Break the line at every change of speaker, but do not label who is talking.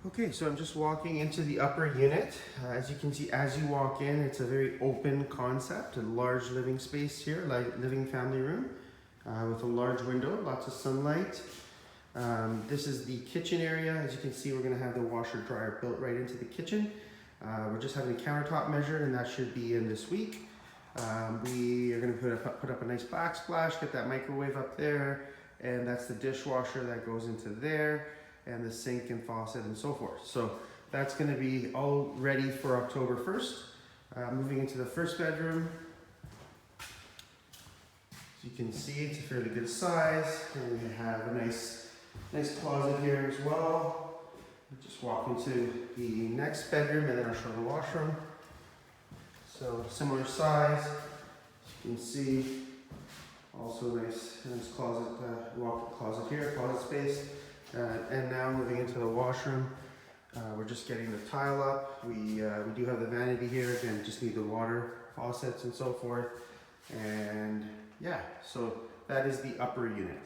Okay, so I'm just walking into the upper unit. As you can see, as you walk in, it's a very open concept, a large living space here, like living family room with a large window, lots of sunlight. This is the kitchen area. As you can see, we're gonna have the washer dryer built right into the kitchen. We're just having the countertop measured and that should be in this week. We are gonna put up a nice backsplash, get that microwave up there, and that's the dishwasher that goes into there, and the sink and faucet and so forth. So that's gonna be all ready for October 1st. Moving into the first bedroom. As you can see, it's a fairly good size, and we have a nice closet here as well. We'll just walk into the next bedroom and then I'll show the washroom. So similar size, as you can see, also nice closet, walk-in closet here, closet space. And now moving into the washroom, we're just getting the tile up. We do have the vanity here, again, just need the water faucets and so forth. And yeah, so that is the upper unit.